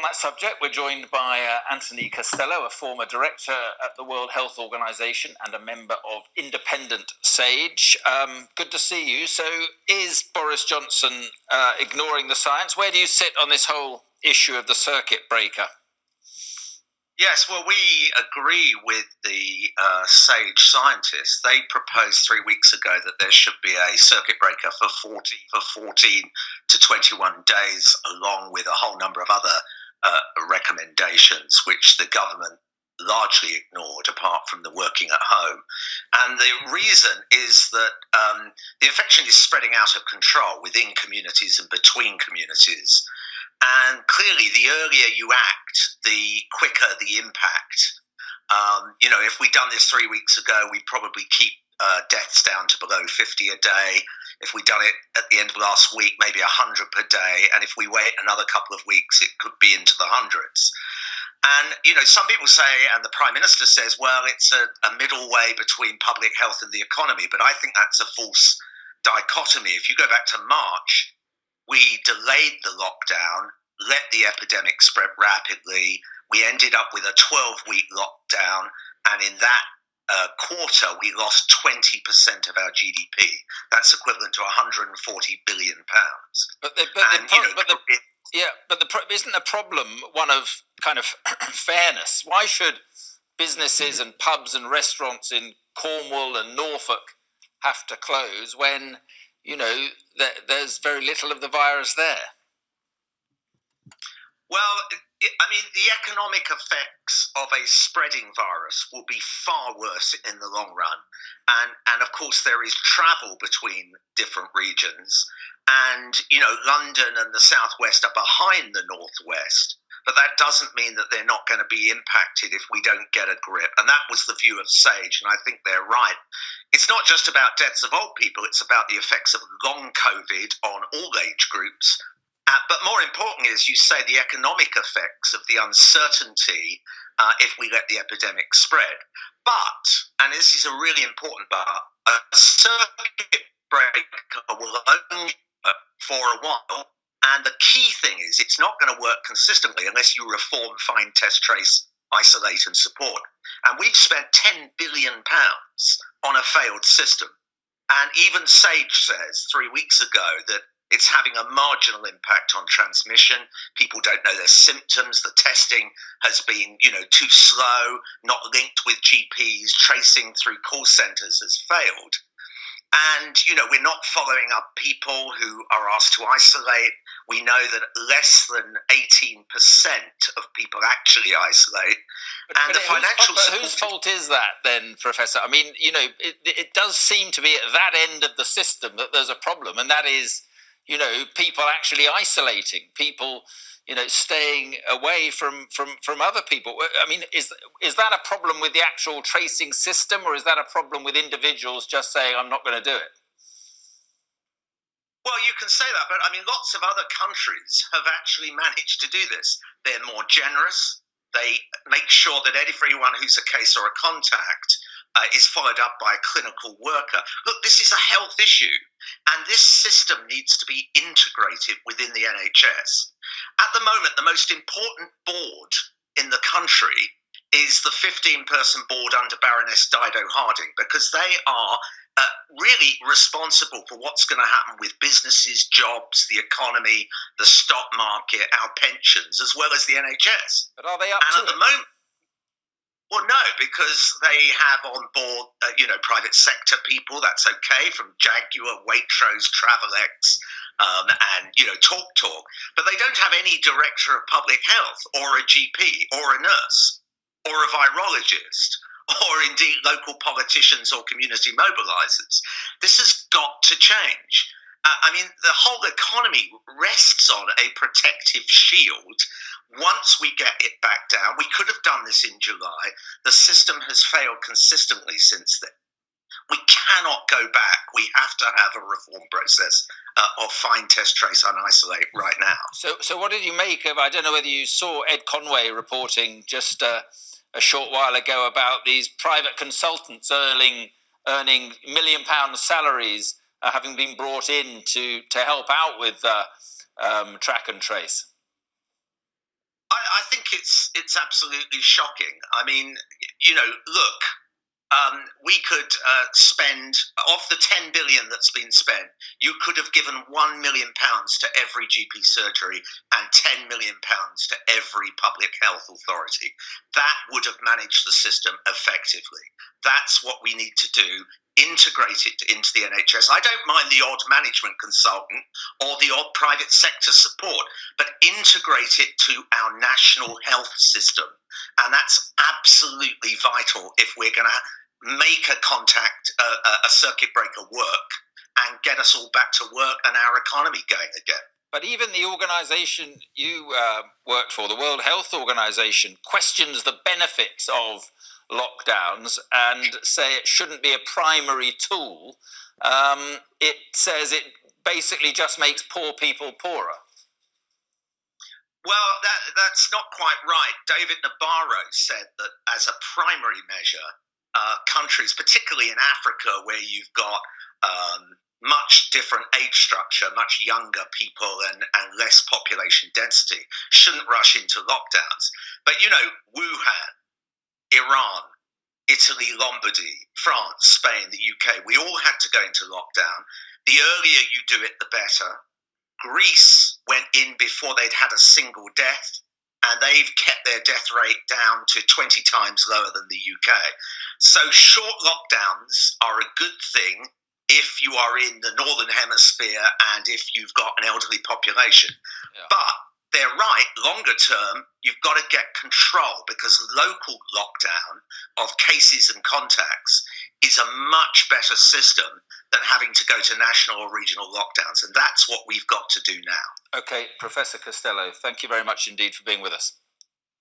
on that subject, we're joined by Anthony Costello, a former director at the World Health Organization and a member of Independent Sage. Good to see you. So is Boris Johnson ignoring the science? Where do you sit on this whole issue of the circuit breaker? Yes, well, we agree with the SAGE scientists. They proposed 3 weeks ago that there should be a circuit breaker for 14 to 21 days, along with a whole number of other recommendations, which the government largely ignored, apart from the working at home. And the reason is that the infection is spreading out of control within communities and between communities. And clearly, the earlier you act, the quicker the impact. If we'd done this 3 weeks ago, we'd probably keep deaths down to below 50 a day. If we'd done it at the end of last week, maybe 100 per day. And if we wait another couple of weeks, it could be into the hundreds. And, some people say, and the Prime Minister says, well, it's a middle way between public health and the economy. But I think that's a false dichotomy. If you go back to March, we delayed the lockdown, let the epidemic spread rapidly. We ended up with a 12-week lockdown, and in that quarter, we lost 20% of our GDP. That's equivalent to £140 billion. Isn't the problem one of kind of fairness? Why should businesses and pubs and restaurants in Cornwall and Norfolk have to close when there's very little of the virus there? Well, the economic effects of a spreading virus will be far worse in the long run. And of course, there is travel between different regions. And, London and the Southwest are behind the Northwest. But that doesn't mean that they're not going to be impacted if we don't get a grip. And that was the view of SAGE, and I think they're right. It's not just about deaths of old people, it's about the effects of long COVID on all age groups. But more importantly, as you say, the economic effects of the uncertainty if we let the epidemic spread. But, and this is a really important but, a circuit breaker will only for a while. And the key thing is it's not going to work consistently unless you reform, find, test, trace, isolate and support. And we've spent £10 billion on a failed system. And even SAGE says 3 weeks ago that it's having a marginal impact on transmission. People don't know their symptoms. The testing has been, too slow, not linked with GPs. Tracing through call centres has failed. And, we're not following up people who are asked to isolate. We know that less than 18% of people actually isolate. Whose fault is that then, Professor? I mean, it does seem to be at that end of the system that there's a problem, and that is, people actually isolating, people, staying away from other people. I mean, is that a problem with the actual tracing system, or is that a problem with individuals just saying, I'm not going to do it? Well, you can say that, but lots of other countries have actually managed to do this. They're more generous. They make sure that everyone who's a case or a contact is followed up by a clinical worker. Look, this is a health issue, and this system needs to be integrated within the NHS. At the moment, the most important board in the country is the 15-person board under Baroness Dido Harding, because they are really responsible for what's going to happen with businesses, jobs, the economy, the stock market, our pensions, as well as the NHS. But are they up to it? At the moment, well, no, because they have on board, private sector people. That's okay, from Jaguar, Waitrose, Travelex, and TalkTalk. But they don't have any director of public health, or a GP, or a nurse, or a virologist, or indeed local politicians or community mobilisers. This has got to change. The whole economy rests on a protective shield. Once we get it back down, we could have done this in July. The system has failed consistently since then. We cannot go back. We have to have a reform process of find, test, trace, and isolate right now. So what did you make of, I don't know whether you saw Ed Conway reporting just a short while ago about these private consultants earning £1 million salaries having been brought in to help out with track and trace? think it's absolutely shocking. I mean, look, we could spend of the 10 billion that's been spent. You could have given £1 million to every GP surgery and £10 million to every public health authority. That would have managed the system effectively. That's what we need to do. Integrate it into the NHS. I don't mind the odd management consultant or the odd private sector support, but integrate it to our national health system. And that's absolutely vital if we're going to make a circuit breaker work and get us all back to work and our economy going again. But even the organisation you worked for, the World Health Organization, questions the benefits of lockdowns and say it shouldn't be a primary tool. It says it basically just makes poor people poorer. Well, that's not quite right. David Nabarro said that as a primary measure, countries, particularly in Africa, where you've got much different age structure, much younger people and less population density, shouldn't rush into lockdowns. But, Wuhan, Iran, Italy, Lombardy, France, Spain, the UK, we all had to go into lockdown. The earlier you do it, the better. Greece went in before they'd had a single death, and they've kept their death rate down to 20 times lower than the UK. So short lockdowns are a good thing if you are in the Northern Hemisphere and if you've got an elderly population. Yeah. But they're right, longer term, you've got to get control, because local lockdown of cases and contacts is a much better system than having to go to national or regional lockdowns. And that's what we've got to do now. Okay, Professor Costello, thank you very much indeed for being with us.